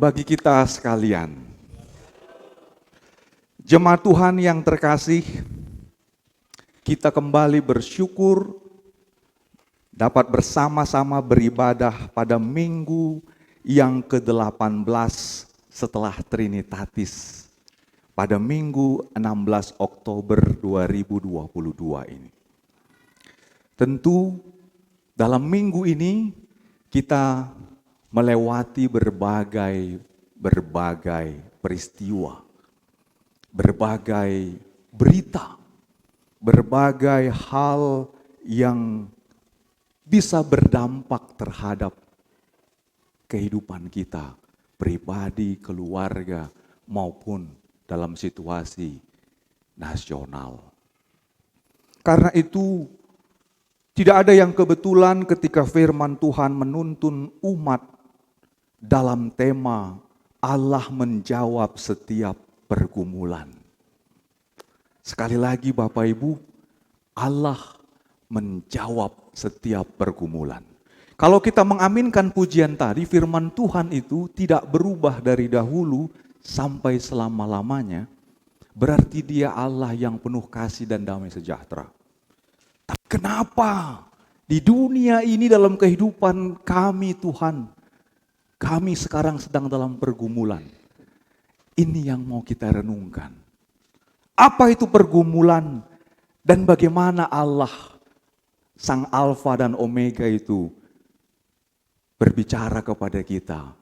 bagi kita sekalian. Jemaat Tuhan yang terkasih, kita kembali bersyukur dapat bersama-sama beribadah pada minggu yang ke-18 setelah Trinitatis, pada minggu 16 Oktober 2022 ini. Tentu dalam minggu ini kita melewati berbagai peristiwa, berbagai berita, berbagai hal yang bisa berdampak terhadap kehidupan kita, pribadi, keluarga, maupun dalam situasi nasional. Karena itu, tidak ada yang kebetulan ketika firman Tuhan menuntun umat dalam tema Allah menjawab setiap pergumulan. Sekali lagi Bapak Ibu, Allah menjawab setiap pergumulan. Kalau kita mengaminkan pujian tadi, firman Tuhan itu tidak berubah dari dahulu sampai selama-lamanya, berarti Dia Allah yang penuh kasih dan damai sejahtera. Tapi kenapa di dunia ini dalam kehidupan kami Tuhan, kami sekarang sedang dalam pergumulan? Ini yang mau kita renungkan. Apa itu pergumulan dan bagaimana Allah, Sang Alfa dan Omega itu berbicara kepada kita.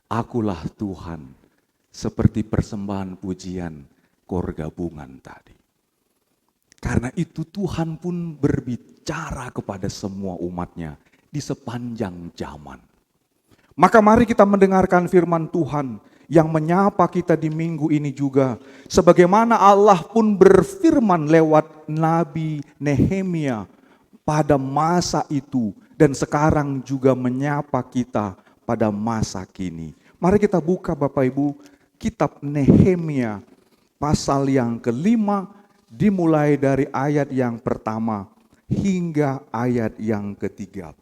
Akulah Tuhan, seperti persembahan pujian kor gabungan tadi. Karena itu Tuhan pun berbicara kepada semua umatnya di sepanjang zaman. Maka mari kita mendengarkan firman Tuhan yang menyapa kita di minggu ini juga. Sebagaimana Allah pun berfirman lewat Nabi Nehemia pada masa itu dan sekarang juga menyapa kita pada masa kini. Mari kita buka Bapak Ibu kitab Nehemia pasal yang ke-5 dimulai dari ayat yang pertama hingga ayat yang ke-13.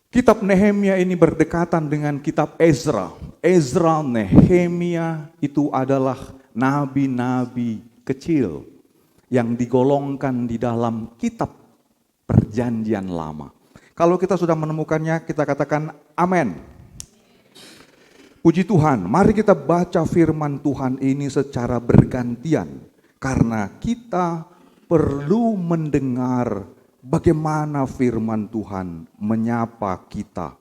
Kitab Nehemia ini berdekatan dengan kitab Ezra. Ezra, Nehemia itu adalah nabi-nabi kecil yang digolongkan di dalam kitab Perjanjian Lama. Kalau kita sudah menemukannya, kita katakan amin. Puji Tuhan, mari kita baca firman Tuhan ini secara bergantian. Karena kita perlu mendengar bagaimana firman Tuhan menyapa kita.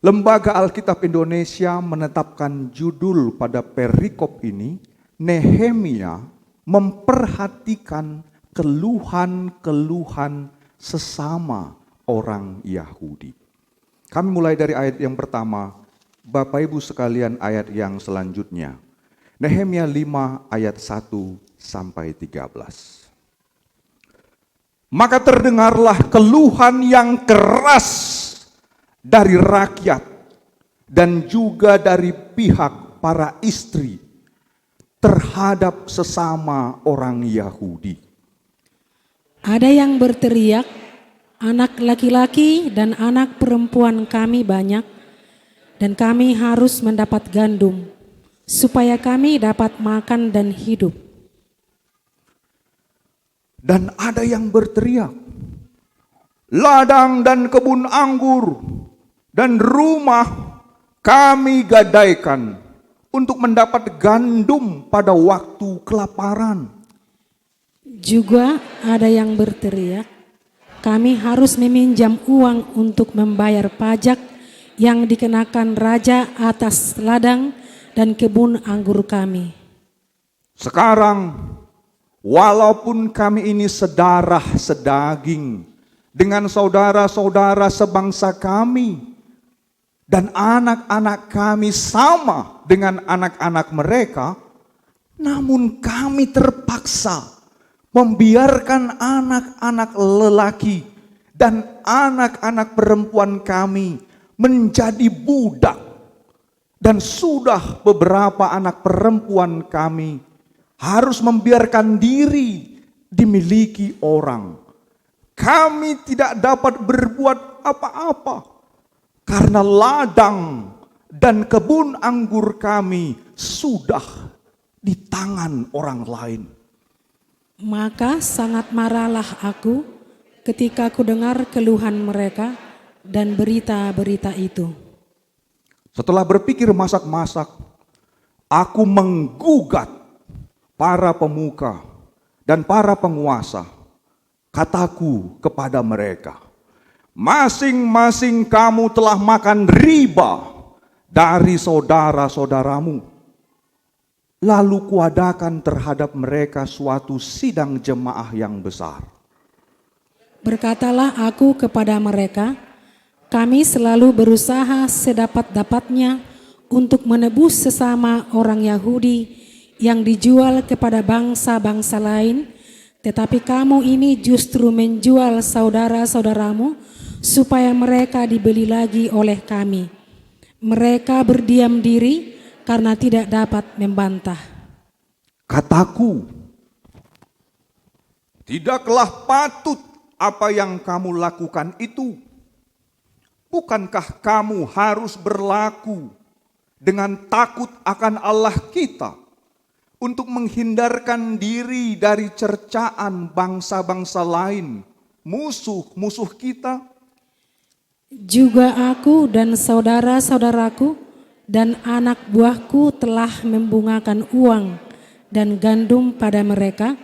Lembaga Alkitab Indonesia menetapkan judul pada perikop ini, Nehemia memperhatikan keluhan-keluhan sesama orang Yahudi. Kami mulai dari ayat yang pertama, Bapak Ibu sekalian ayat yang selanjutnya. Nehemia 5 ayat 1 sampai 13. Maka terdengarlah keluhan yang keras dari rakyat dan juga dari pihak para istri terhadap sesama orang Yahudi. Ada yang berteriak, anak laki-laki dan anak perempuan kami banyak, dan kami harus mendapat gandum, supaya kami dapat makan dan hidup. Dan ada yang berteriak, ladang dan kebun anggur dan rumah kami gadaikan untuk mendapat gandum pada waktu kelaparan. Juga ada yang berteriak, kami harus meminjam uang untuk membayar pajak yang dikenakan raja atas ladang dan kebun anggur kami. Sekarang, walaupun kami ini sedarah sedaging dengan saudara-saudara sebangsa kami, dan anak-anak kami sama dengan anak-anak mereka, namun kami terpaksa membiarkan anak-anak lelaki dan anak-anak perempuan kami menjadi budak, dan sudah beberapa anak perempuan kami harus membiarkan diri dimiliki orang. Kami tidak dapat berbuat apa-apa karena ladang dan kebun anggur kami sudah di tangan orang lain. Maka sangat marahlah aku ketika ku dengar keluhan mereka dan berita-berita itu. Setelah berpikir masak-masak, aku menggugat para pemuka dan para penguasa. Kataku kepada mereka, masing-masing kamu telah makan riba dari saudara-saudaramu. Lalu kuadakan terhadap mereka suatu sidang jemaah yang besar. Berkatalah aku kepada mereka, kami selalu berusaha sedapat-dapatnya untuk menebus sesama orang Yahudi yang dijual kepada bangsa-bangsa lain, tetapi kamu ini justru menjual saudara-saudaramu supaya mereka dibeli lagi oleh kami. Mereka berdiam diri karena tidak dapat membantah. Kataku, tidaklah patut apa yang kamu lakukan itu. Bukankah kamu harus berlaku dengan takut akan Allah kita untuk menghindarkan diri dari cercaan bangsa-bangsa lain, musuh-musuh kita? Juga aku dan saudara-saudaraku dan anak buahku telah membungakan uang dan gandum pada mereka.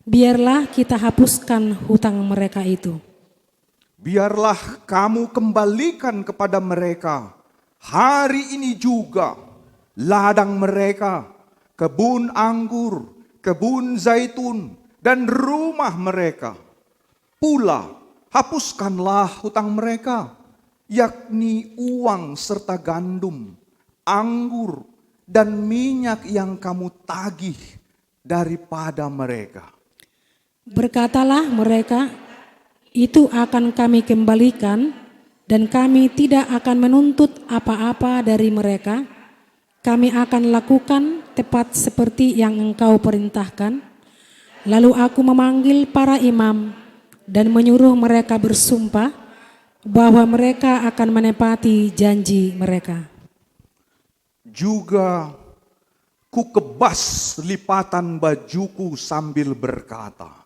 Biarlah kita hapuskan hutang mereka itu. Biarlah kamu kembalikan kepada mereka hari ini juga ladang mereka, kebun anggur, kebun zaitun, dan rumah mereka. Pula hapuskanlah hutang mereka, yakni uang serta gandum, anggur, dan minyak yang kamu tagih daripada mereka. Berkatalah mereka, itu akan kami kembalikan dan kami tidak akan menuntut apa-apa dari mereka. Kami akan lakukan tepat seperti yang engkau perintahkan. Lalu aku memanggil para imam dan menyuruh mereka bersumpah bahwa mereka akan menepati janji mereka. Juga ku kebas lipatan bajuku sambil berkata,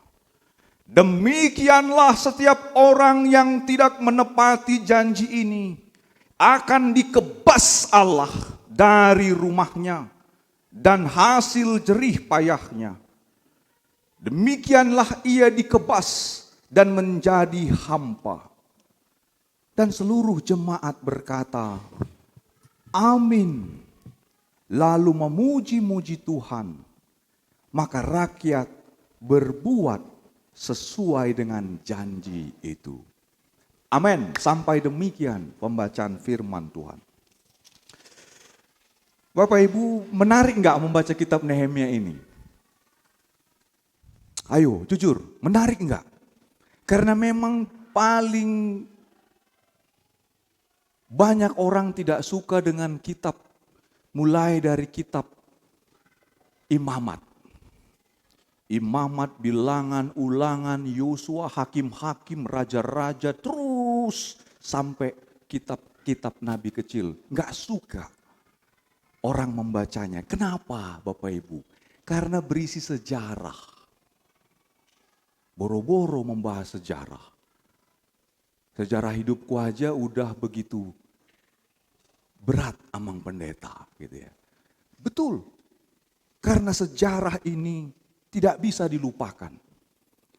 demikianlah setiap orang yang tidak menepati janji ini akan dikebas Allah dari rumahnya dan hasil jerih payahnya. Demikianlah ia dikebas dan menjadi hampa. Dan seluruh jemaat berkata, amin. Lalu memuji-muji Tuhan. Maka rakyat berbuat sesuai dengan janji itu. Amin. Sampai demikian pembacaan firman Tuhan. Bapak Ibu, menarik nggak membaca kitab Nehemia ini? Ayo, jujur, menarik nggak? Karena memang paling banyak orang tidak suka dengan kitab, mulai dari kitab Imamat. Imamat, Bilangan, Ulangan, Yosua, Hakim-hakim, Raja-raja, terus sampai kitab-kitab Nabi kecil. Nggak suka orang membacanya. Kenapa Bapak Ibu? Karena berisi sejarah. Boro-boro membahas sejarah. Sejarah hidupku aja udah begitu berat amang pendeta gitu ya. Betul. Karena sejarah ini tidak bisa dilupakan.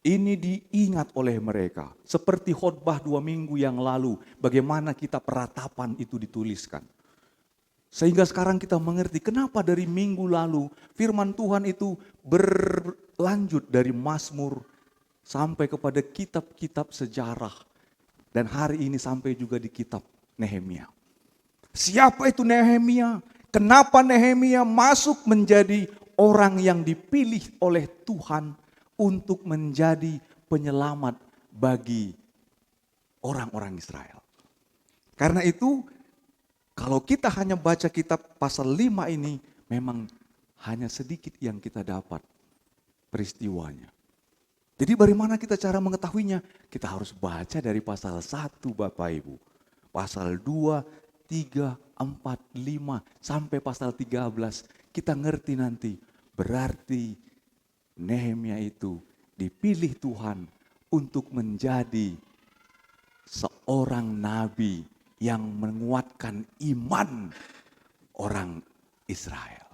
Ini diingat oleh mereka. Seperti khotbah 2 minggu yang lalu. Bagaimana kitab peratapan itu dituliskan. Sehingga sekarang kita mengerti kenapa dari minggu lalu firman Tuhan itu berlanjut dari Mazmur sampai kepada kitab-kitab sejarah. Dan hari ini sampai juga di kitab Nehemia. Siapa itu Nehemia? Kenapa Nehemia masuk menjadi orang yang dipilih oleh Tuhan untuk menjadi penyelamat bagi orang-orang Israel. Karena itu, kalau kita hanya baca kitab pasal 5 ini, memang hanya sedikit yang kita dapat peristiwanya. Jadi bagaimana kita cara mengetahuinya? Kita harus baca dari pasal 1 Bapak Ibu. pasal 2, 3, 4, 5 sampai pasal 13 kita ngerti nanti. Berarti Nehemia itu dipilih Tuhan untuk menjadi seorang nabi yang menguatkan iman orang Israel.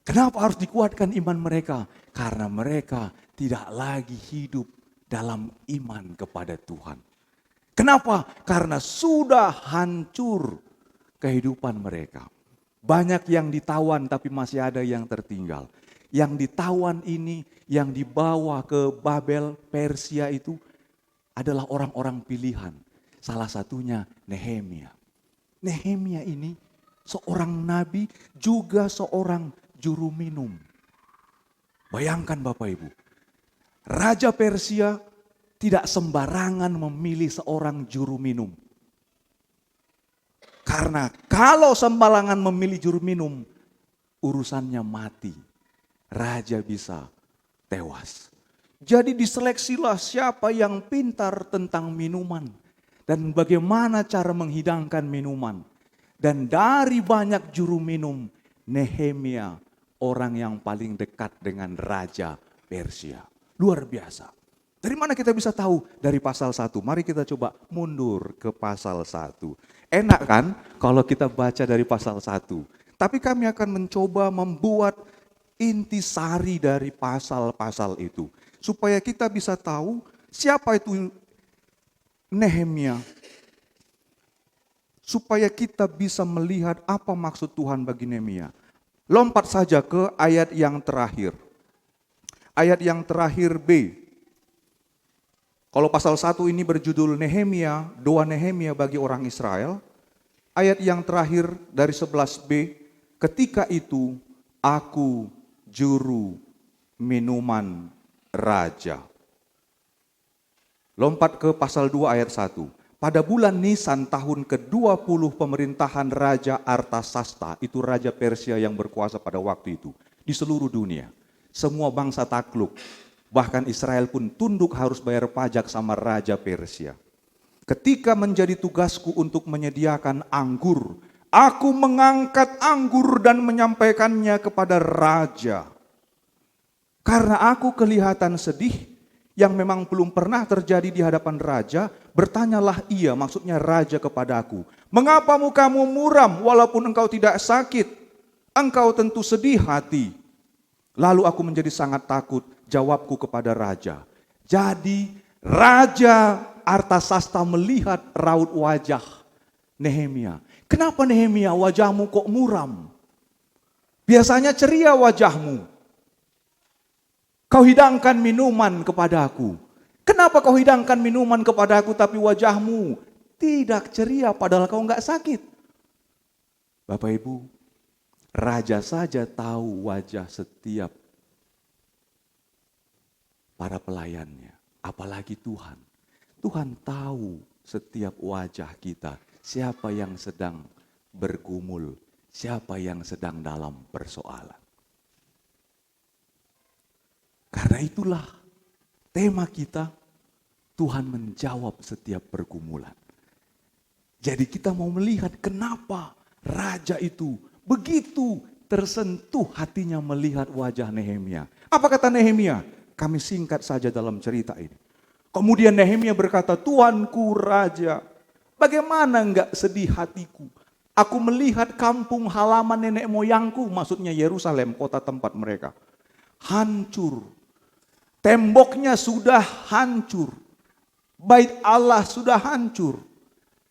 Kenapa harus dikuatkan iman mereka? Karena mereka tidak lagi hidup dalam iman kepada Tuhan. Kenapa? Karena sudah hancur kehidupan mereka. Banyak yang ditawan tapi masih ada yang tertinggal. Yang ditawan ini, yang dibawa ke Babel, Persia itu adalah orang-orang pilihan. Salah satunya Nehemia. Nehemia ini seorang nabi juga seorang juru minum. Bayangkan Bapak Ibu, Raja Persia tidak sembarangan memilih seorang juru minum. Karena kalau sembarangan memilih juru minum, urusannya mati. Raja bisa tewas. Jadi diseleksilah siapa yang pintar tentang minuman. Dan bagaimana cara menghidangkan minuman. Dan dari banyak juru minum, Nehemia orang yang paling dekat dengan Raja Persia. Luar biasa. Dari mana kita bisa tahu? Dari pasal 1. Mari kita coba mundur ke pasal 1. Enak kan kalau kita baca dari pasal 1. Tapi kami akan mencoba membuat intisari dari pasal-pasal itu. Supaya kita bisa tahu siapa itu Nehemia. Supaya kita bisa melihat apa maksud Tuhan bagi Nehemia. Lompat saja ke ayat yang terakhir. Ayat yang terakhir B. Kalau pasal 1 ini berjudul Nehemia, doa Nehemia bagi orang Israel. Ayat yang terakhir dari 11b. Ketika itu aku juru minuman raja. Lompat ke pasal 2 ayat 1. Pada bulan Nisan tahun ke-20 pemerintahan Raja Artasasta, itu Raja Persia yang berkuasa pada waktu itu, di seluruh dunia. Semua bangsa takluk, bahkan Israel pun tunduk harus bayar pajak sama Raja Persia. Ketika menjadi tugasku untuk menyediakan anggur, aku mengangkat anggur dan menyampaikannya kepada Raja. Karena aku kelihatan sedih, yang memang belum pernah terjadi di hadapan raja, bertanyalah ia, maksudnya raja kepadaku, mengapa mukamu muram walaupun engkau tidak sakit? Engkau tentu sedih hati. Lalu aku menjadi sangat takut, jawabku kepada raja. Jadi Raja Artasasta melihat raut wajah Nehemia. Kenapa Nehemia wajahmu kok muram? Biasanya ceria wajahmu. Kau hidangkan minuman kepadaku. Kenapa kau hidangkan minuman kepadaku tapi wajahmu tidak ceria padahal kau enggak sakit? Bapak Ibu, raja saja tahu wajah setiap para pelayannya. Apalagi Tuhan. Tuhan tahu setiap wajah kita. Siapa yang sedang bergumul. Siapa yang sedang dalam persoalan. Karena itulah tema kita, Tuhan menjawab setiap pergumulan. Jadi kita mau melihat kenapa raja itu begitu tersentuh hatinya melihat wajah Nehemia. Apa kata Nehemia? Kami singkat saja dalam cerita ini. Kemudian Nehemia berkata, Tuanku Raja, bagaimana enggak sedih hatiku? Aku melihat kampung halaman nenek moyangku, maksudnya Yerusalem, kota tempat mereka. Hancur. Temboknya sudah hancur. Bait Allah sudah hancur.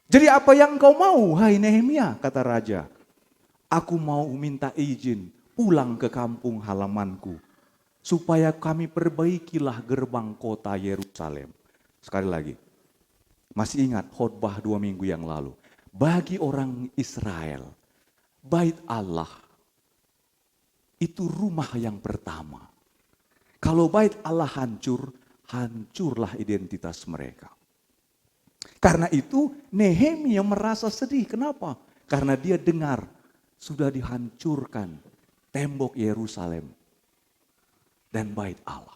Jadi apa yang kau mau, hai Nehemia, kata raja. Aku mau minta izin pulang ke kampung halamanku. Supaya kami perbaikilah gerbang kota Yerusalem. Sekali lagi, masih ingat khotbah 2 minggu yang lalu. Bagi orang Israel, bait Allah itu rumah yang pertama. Kalau bait Allah hancur, hancurlah identitas mereka. Karena itu Nehemia merasa sedih. Kenapa? Karena dia dengar sudah dihancurkan tembok Yerusalem dan bait Allah.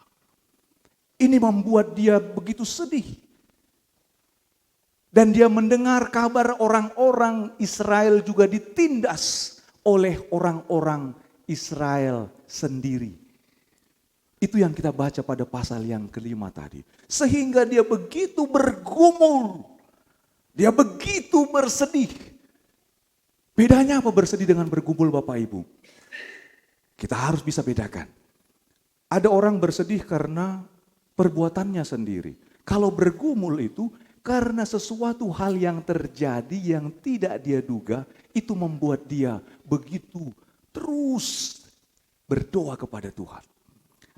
Ini membuat dia begitu sedih. Dan dia mendengar kabar orang-orang Israel juga ditindas oleh orang-orang Israel sendiri. Itu yang kita baca pada pasal yang kelima tadi. Sehingga dia begitu bergumul. Dia begitu bersedih. Bedanya apa bersedih dengan bergumul Bapak Ibu? Kita harus bisa bedakan. Ada orang bersedih karena perbuatannya sendiri. Kalau bergumul itu karena sesuatu hal yang terjadi yang tidak dia duga, itu membuat dia begitu terus berdoa kepada Tuhan.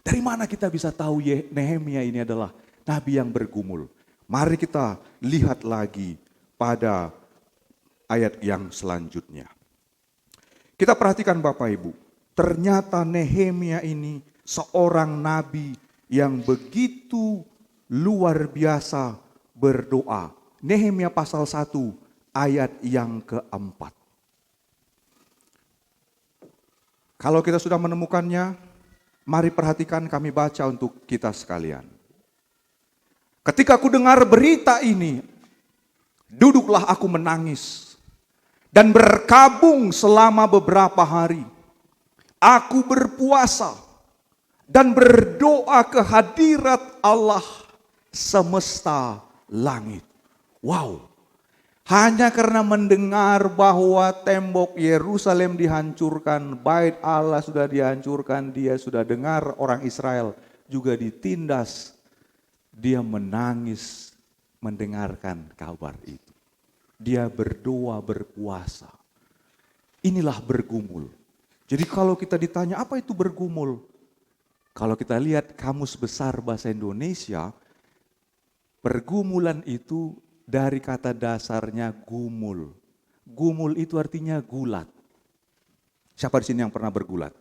Dari mana kita bisa tahu Nehemia ini adalah nabi yang bergumul? Mari kita lihat lagi pada ayat yang selanjutnya. Kita perhatikan Bapak Ibu, ternyata Nehemia ini seorang nabi yang begitu luar biasa berdoa. Nehemia pasal 1 ayat yang keempat. Kalau kita sudah menemukannya, mari perhatikan kami baca untuk kita sekalian. Ketika aku dengar berita ini, duduklah aku menangis dan berkabung selama beberapa hari. Aku berpuasa dan berdoa ke hadirat Allah semesta langit. Wow. Hanya karena mendengar bahwa tembok Yerusalem dihancurkan, bait Allah sudah dihancurkan, dia sudah dengar orang Israel juga ditindas. Dia menangis mendengarkan kabar itu. Dia berdoa, berpuasa. Inilah bergumul. Jadi kalau kita ditanya apa itu bergumul? Kalau kita lihat Kamus Besar Bahasa Indonesia, pergumulan itu dari kata dasarnya gumul. Gumul itu artinya gulat. Siapa di sini yang pernah bergulat?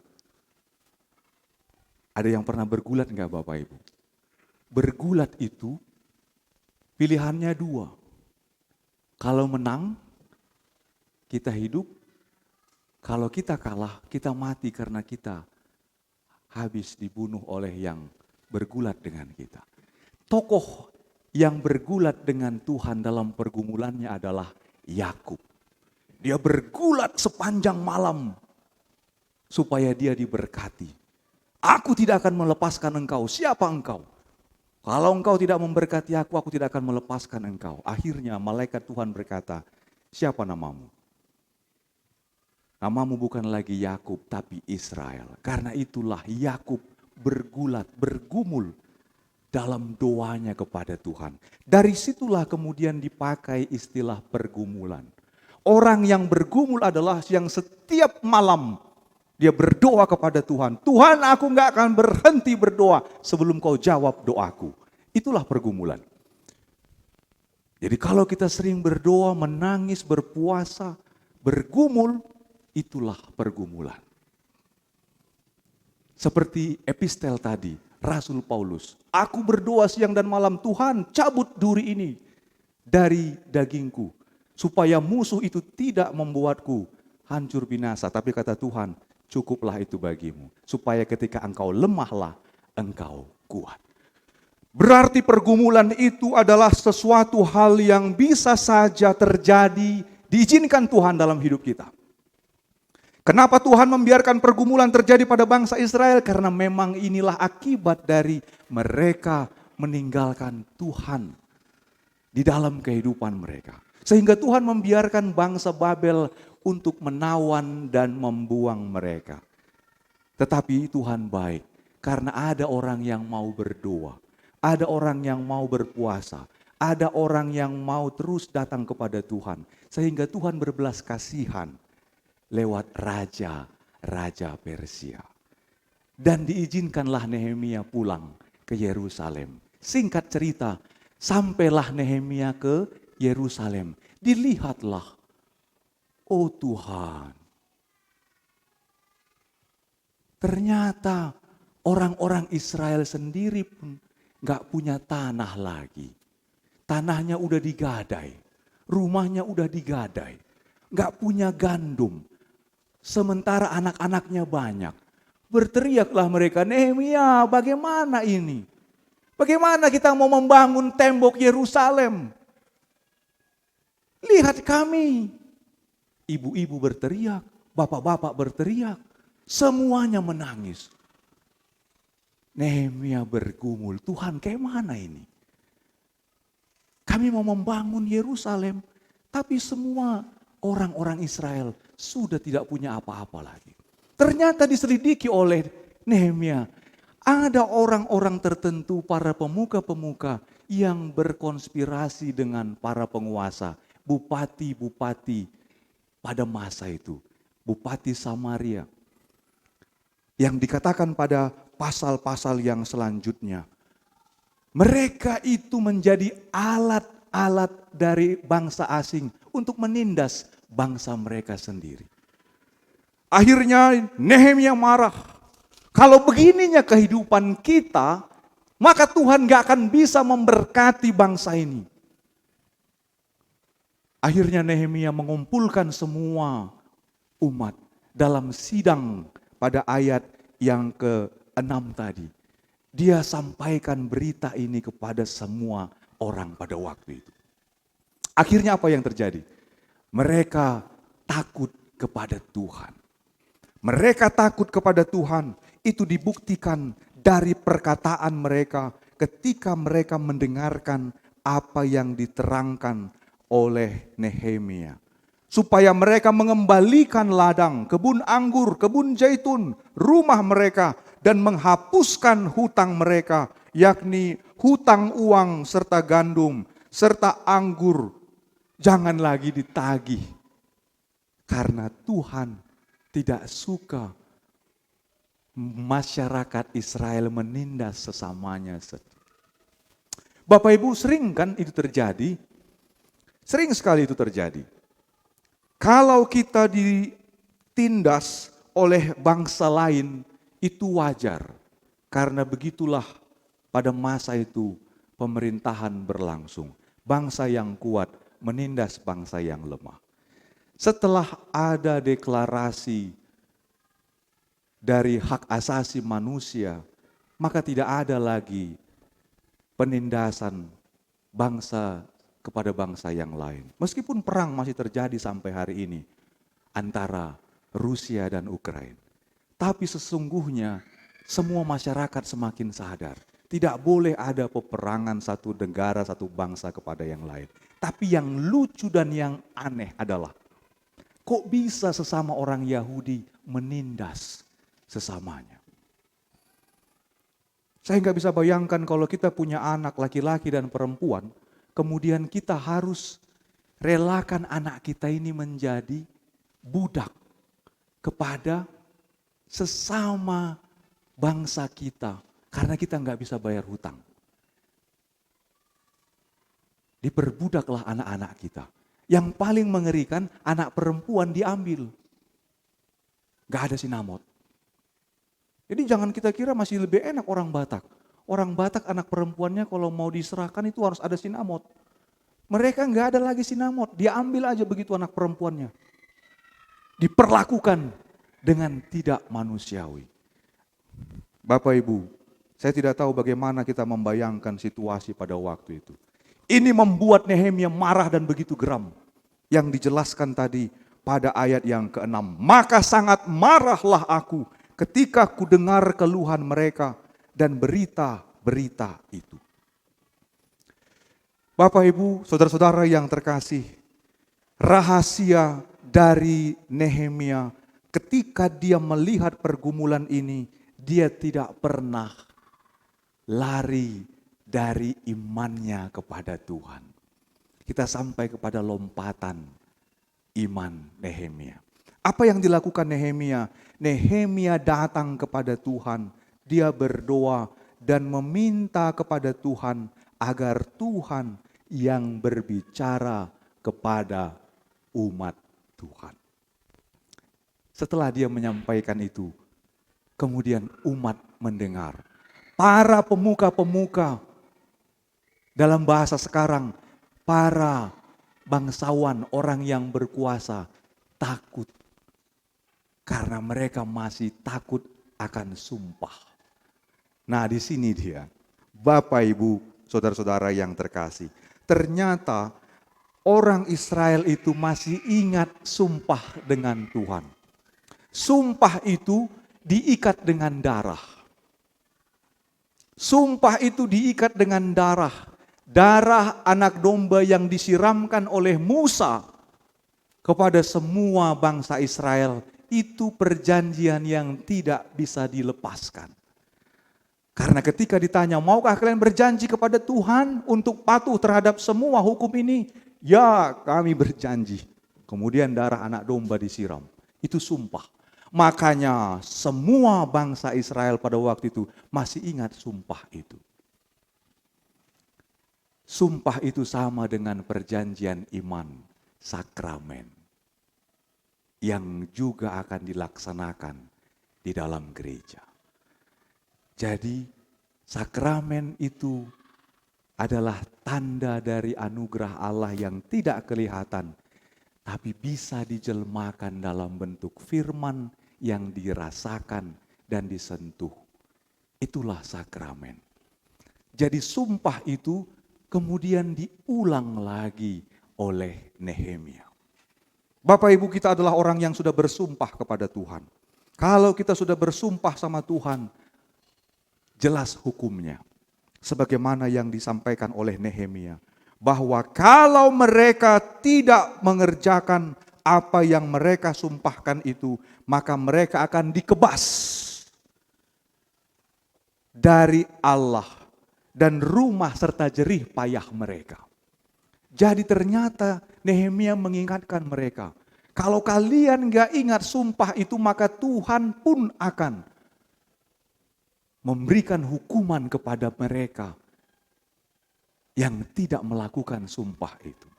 Ada yang pernah bergulat enggak Bapak Ibu? Bergulat itu pilihannya dua. Kalau menang, kita hidup. Kalau kita kalah, kita mati karena kita habis dibunuh oleh yang bergulat dengan kita. Tokoh yang bergulat dengan Tuhan dalam pergumulannya adalah Yakub. Dia bergulat sepanjang malam supaya dia diberkati. Aku tidak akan melepaskan engkau. Siapa engkau? Kalau engkau tidak memberkati aku tidak akan melepaskan engkau. Akhirnya malaikat Tuhan berkata, siapa namamu? Namamu bukan lagi Yakub tapi Israel. Karena itulah Yakub bergulat, bergumul dalam doanya kepada Tuhan. Dari situlah kemudian dipakai istilah pergumulan. Orang yang bergumul adalah yang setiap malam dia berdoa kepada Tuhan. Tuhan, aku gak akan berhenti berdoa sebelum kau jawab doaku. Itulah pergumulan. Jadi kalau kita sering berdoa, menangis, berpuasa, bergumul, itulah pergumulan. Seperti epistel tadi, Rasul Paulus, aku berdoa siang dan malam, Tuhan cabut duri ini dari dagingku. Supaya musuh itu tidak membuatku hancur binasa. Tapi kata Tuhan, cukuplah itu bagimu. Supaya ketika engkau lemahlah, engkau kuat. Berarti pergumulan itu adalah sesuatu hal yang bisa saja terjadi, diizinkan Tuhan dalam hidup kita. Kenapa Tuhan membiarkan pergumulan terjadi pada bangsa Israel? Karena memang inilah akibat dari mereka meninggalkan Tuhan di dalam kehidupan mereka. Sehingga Tuhan membiarkan bangsa Babel untuk menawan dan membuang mereka. Tetapi Tuhan baik karena ada orang yang mau berdoa, ada orang yang mau berpuasa, ada orang yang mau terus datang kepada Tuhan. Sehingga Tuhan berbelas kasihan lewat raja Persia. Dan diizinkanlah Nehemia pulang ke Yerusalem. Singkat cerita, sampailah Nehemia ke Yerusalem. Dilihatlah, oh Tuhan, ternyata orang-orang Israel sendiri pun gak punya tanah lagi. Tanahnya udah digadai, rumahnya udah digadai, gak punya gandum. Sementara anak-anaknya banyak. Berteriaklah mereka, Nehemia, bagaimana ini? Bagaimana kita mau membangun tembok Yerusalem? Lihat kami. Ibu-ibu berteriak, bapak-bapak berteriak, semuanya menangis. Nehemia bergumul, Tuhan kayak mana ini? Kami mau membangun Yerusalem, tapi semua orang-orang Israel sudah tidak punya apa-apa lagi. Ternyata diselidiki oleh Nehemia, ada orang-orang tertentu, para pemuka-pemuka yang berkonspirasi dengan para penguasa, bupati-bupati pada masa itu, Bupati Samaria. Yang dikatakan pada pasal-pasal yang selanjutnya, mereka itu menjadi alat-alat dari bangsa asing untuk menindas bangsa mereka sendiri. Akhirnya Nehemia marah. Kalau begininya kehidupan kita, maka Tuhan gak akan bisa memberkati bangsa ini. Akhirnya Nehemia mengumpulkan semua umat dalam sidang pada ayat yang ke-6 tadi. Dia sampaikan berita ini kepada semua orang pada waktu itu. Akhirnya apa yang terjadi? Mereka takut kepada Tuhan. Mereka takut kepada Tuhan, itu dibuktikan dari perkataan mereka ketika mereka mendengarkan apa yang diterangkan oleh Nehemia. Supaya mereka mengembalikan ladang, kebun anggur, kebun zaitun, rumah mereka, dan menghapuskan hutang mereka, yakni hutang uang serta gandum, serta anggur. Jangan lagi ditagih, karena Tuhan tidak suka masyarakat Israel menindas sesamanya. Bapak Ibu, sering kan itu terjadi? Sering sekali itu terjadi. Kalau kita ditindas oleh bangsa lain, itu wajar. Karena begitulah pada masa itu pemerintahan berlangsung. Bangsa yang kuat menindas bangsa yang lemah. Setelah ada deklarasi dari hak asasi manusia, maka tidak ada lagi penindasan bangsa kepada bangsa yang lain. Meskipun perang masih terjadi sampai hari ini antara Rusia dan Ukraina. Tapi sesungguhnya semua masyarakat semakin sadar. Tidak boleh ada peperangan satu negara, satu bangsa kepada yang lain. Tapi yang lucu dan yang aneh adalah, kok bisa sesama orang Yahudi menindas sesamanya? Saya nggak bisa bayangkan kalau kita punya anak laki-laki dan perempuan, kemudian kita harus relakan anak kita ini menjadi budak kepada sesama bangsa kita, karena kita nggak bisa bayar hutang. Diperbudaklah anak-anak kita. Yang paling mengerikan, anak perempuan diambil. Gak ada sinamot. Jadi jangan kita kira masih lebih enak orang Batak. Orang Batak anak perempuannya kalau mau diserahkan itu harus ada sinamot. Mereka gak ada lagi sinamot, diambil aja begitu anak perempuannya. Diperlakukan dengan tidak manusiawi. Bapak Ibu, saya tidak tahu bagaimana kita membayangkan situasi pada waktu itu. Ini membuat Nehemia marah dan begitu geram. Yang dijelaskan tadi pada ayat yang ke-6. Maka sangat marahlah aku ketika ku dengar keluhan mereka dan berita-berita itu. Bapak Ibu, saudara-saudara yang terkasih, rahasia dari Nehemia ketika dia melihat pergumulan ini, dia tidak pernah lari dari imannya kepada Tuhan. Kita sampai kepada lompatan iman Nehemia. Apa yang dilakukan Nehemia? Nehemia datang kepada Tuhan, dia berdoa dan meminta kepada Tuhan agar Tuhan yang berbicara kepada umat Tuhan. Setelah dia menyampaikan itu, kemudian umat mendengar. Para pemuka-pemuka, dalam bahasa sekarang, para bangsawan, orang yang berkuasa, takut. Karena mereka masih takut akan sumpah. Nah, di sini dia, Bapak Ibu, saudara-saudara yang terkasih. Ternyata orang Israel itu masih ingat sumpah dengan Tuhan. Sumpah itu diikat dengan darah. Sumpah itu diikat dengan darah. Darah anak domba yang disiramkan oleh Musa kepada semua bangsa Israel. Itu perjanjian yang tidak bisa dilepaskan. Karena ketika ditanya, maukah kalian berjanji kepada Tuhan untuk patuh terhadap semua hukum ini? Ya, kami berjanji. Kemudian darah anak domba disiram. Itu sumpah. Makanya semua bangsa Israel pada waktu itu masih ingat sumpah itu. Sumpah itu sama dengan perjanjian iman, sakramen, yang juga akan dilaksanakan di dalam gereja. Jadi sakramen itu adalah tanda dari anugerah Allah yang tidak kelihatan, tapi bisa dijelmakan dalam bentuk firman yang dirasakan dan disentuh. Itulah sakramen. Jadi sumpah itu kemudian diulang lagi oleh Nehemia. Bapak Ibu, kita adalah orang yang sudah bersumpah kepada Tuhan. Kalau kita sudah bersumpah sama Tuhan, jelas hukumnya. Sebagaimana yang disampaikan oleh Nehemia. Bahwa kalau mereka tidak mengerjakan apa yang mereka sumpahkan itu, maka mereka akan dikebas dari Allah dan rumah serta jerih payah mereka. Jadi ternyata Nehemia mengingatkan mereka, kalau kalian gak ingat sumpah itu, maka Tuhan pun akan memberikan hukuman kepada mereka yang tidak melakukan sumpah itu.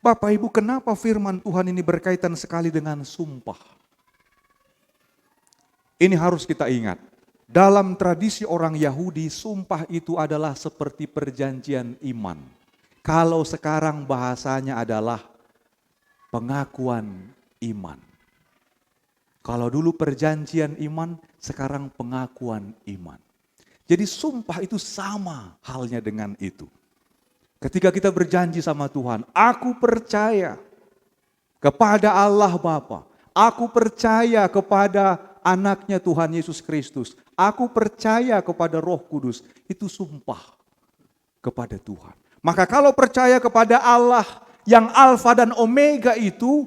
Bapak Ibu, kenapa firman Tuhan ini berkaitan sekali dengan sumpah? Ini harus kita ingat. Dalam tradisi orang Yahudi, sumpah itu adalah seperti perjanjian iman. Kalau sekarang bahasanya adalah pengakuan iman. Kalau dulu perjanjian iman, sekarang pengakuan iman. Jadi sumpah itu sama halnya dengan itu. Ketika kita berjanji sama Tuhan, aku percaya kepada Allah Bapa, aku percaya kepada anaknya Tuhan Yesus Kristus, aku percaya kepada Roh Kudus, itu sumpah kepada Tuhan. Maka kalau percaya kepada Allah yang Alfa dan Omega itu,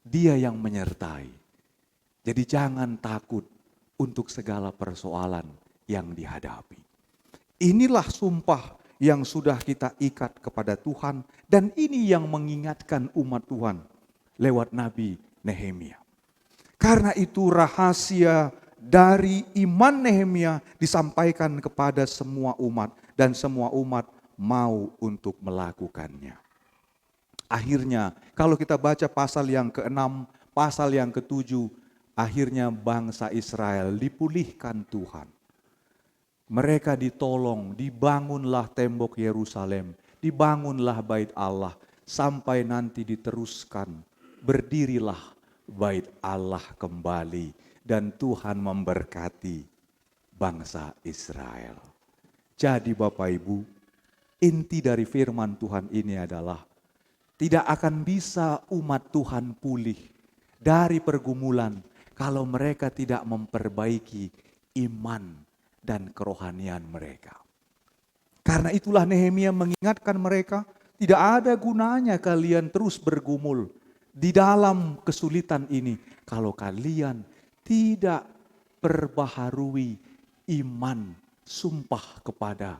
Dia yang menyertai. Jadi jangan takut untuk segala persoalan yang dihadapi. Inilah sumpah yang sudah kita ikat kepada Tuhan, dan ini yang mengingatkan umat Tuhan lewat Nabi Nehemia. Karena itu rahasia dari iman Nehemia disampaikan kepada semua umat, dan semua umat mau untuk melakukannya. Akhirnya kalau kita baca pasal yang ke-6, pasal yang ke-7, akhirnya bangsa Israel dipulihkan Tuhan. Mereka ditolong, dibangunlah tembok Yerusalem, dibangunlah bait Allah, sampai nanti diteruskan, berdirilah bait Allah kembali, dan Tuhan memberkati bangsa Israel. Jadi Bapak Ibu, inti dari firman Tuhan ini adalah tidak akan bisa umat Tuhan pulih dari pergumulan kalau mereka tidak memperbaiki iman dan kerohanian mereka. Karena itulah Nehemia mengingatkan mereka, tidak ada gunanya kalian terus bergumul di dalam kesulitan ini kalau kalian tidak perbaharui iman sumpah kepada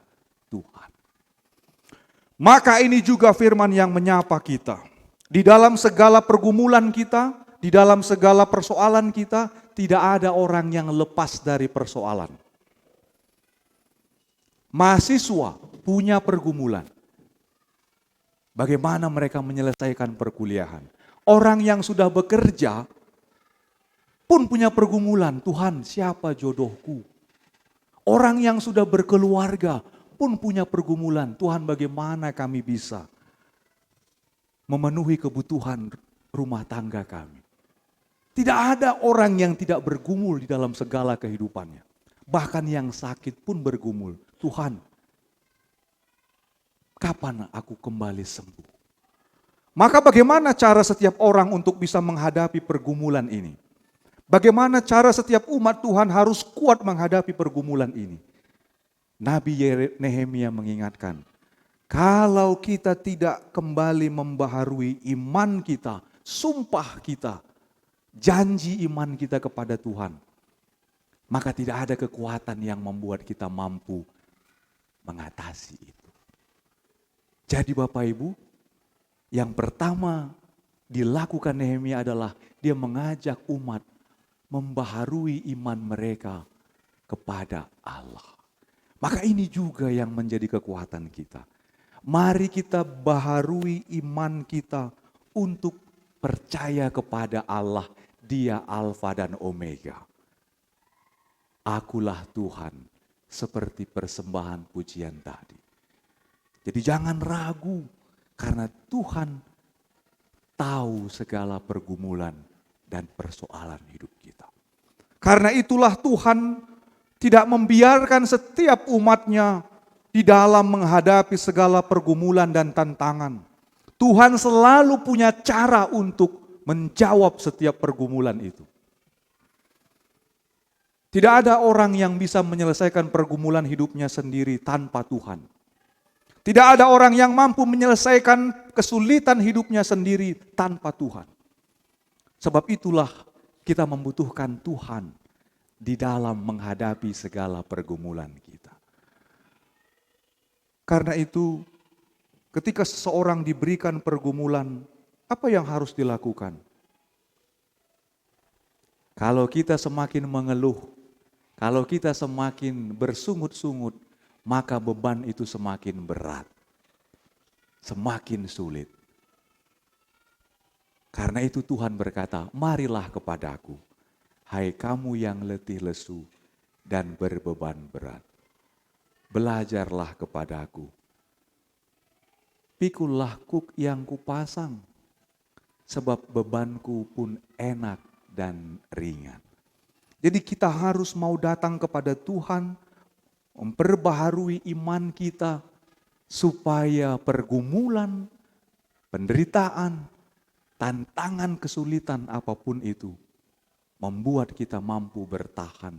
Tuhan. Maka ini juga firman yang menyapa kita. Di dalam segala pergumulan kita, di dalam segala persoalan kita, tidak ada orang yang lepas dari persoalan. Mahasiswa punya pergumulan. Bagaimana mereka menyelesaikan perkuliahan? Orang yang sudah bekerja pun punya pergumulan. Tuhan, siapa jodohku? Orang yang sudah berkeluarga pun punya pergumulan. Tuhan, bagaimana kami bisa memenuhi kebutuhan rumah tangga kami? Tidak ada orang yang tidak bergumul di dalam segala kehidupannya. Bahkan yang sakit pun bergumul. Tuhan, Kapan aku kembali sembuh? Maka bagaimana cara setiap orang untuk bisa menghadapi pergumulan ini? Bagaimana cara setiap umat Tuhan harus kuat menghadapi pergumulan ini? Nabi Nehemia mengingatkan, kalau kita tidak kembali membaharui iman kita, sumpah kita, janji iman kita kepada Tuhan, maka tidak ada kekuatan yang membuat kita mampu mengatasi itu. Jadi Bapak Ibu, yang pertama dilakukan Nehemia adalah dia mengajak umat membaharui iman mereka kepada Allah. Maka ini juga yang menjadi kekuatan kita. Mari kita baharui iman kita untuk percaya kepada Allah, Dia Alfa dan Omega. Akulah Tuhan, seperti persembahan pujian tadi. Jadi jangan ragu, karena Tuhan tahu segala pergumulan dan persoalan hidup kita. Karena itulah Tuhan tidak membiarkan setiap umatnya di dalam menghadapi segala pergumulan dan tantangan. Tuhan selalu punya cara untuk menjawab setiap pergumulan itu. Tidak ada orang yang bisa menyelesaikan pergumulan hidupnya sendiri tanpa Tuhan. Tidak ada orang yang mampu menyelesaikan kesulitan hidupnya sendiri tanpa Tuhan. Sebab itulah kita membutuhkan Tuhan di dalam menghadapi segala pergumulan kita. Karena itu, ketika seseorang diberikan pergumulan, apa yang harus dilakukan? Kalau kita semakin mengeluh, kalau kita semakin bersungut-sungut, maka beban itu semakin berat, semakin sulit. Karena itu Tuhan berkata, marilah kepadaku, hai kamu yang letih lesu dan berbeban berat. Belajarlah kepadaku. Pikullah kuk yang kupasang, sebab bebanku pun enak dan ringan. Jadi kita harus mau datang kepada Tuhan, memperbaharui iman kita, supaya pergumulan, penderitaan, tantangan kesulitan apapun itu, membuat kita mampu bertahan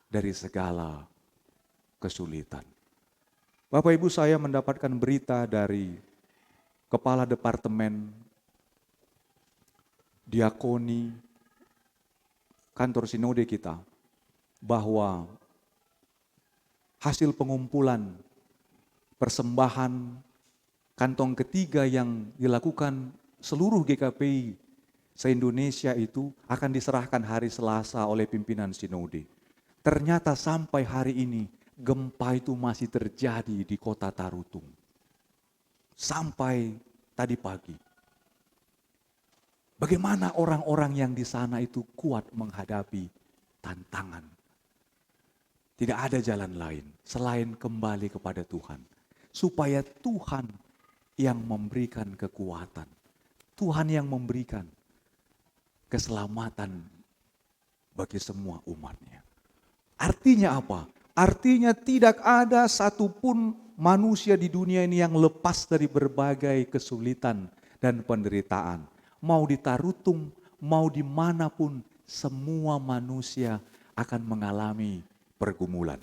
dari segala kesulitan. Bapak Ibu, saya mendapatkan berita dari Kepala Departemen Diakoni kantor sinode kita, bahwa hasil pengumpulan persembahan kantong ketiga yang dilakukan seluruh GKPI se-Indonesia itu akan diserahkan hari Selasa oleh pimpinan sinode. Ternyata sampai hari ini gempa itu masih terjadi di kota Tarutung. Sampai tadi pagi. Bagaimana orang-orang yang di sana itu kuat menghadapi tantangan? Tidak ada jalan lain selain kembali kepada Tuhan. Supaya Tuhan yang memberikan kekuatan. Tuhan yang memberikan keselamatan bagi semua umatnya. Artinya apa? Artinya tidak ada satupun manusia di dunia ini yang lepas dari berbagai kesulitan dan penderitaan. Mau di Tarutung, mau dimanapun, semua manusia akan mengalami pergumulan.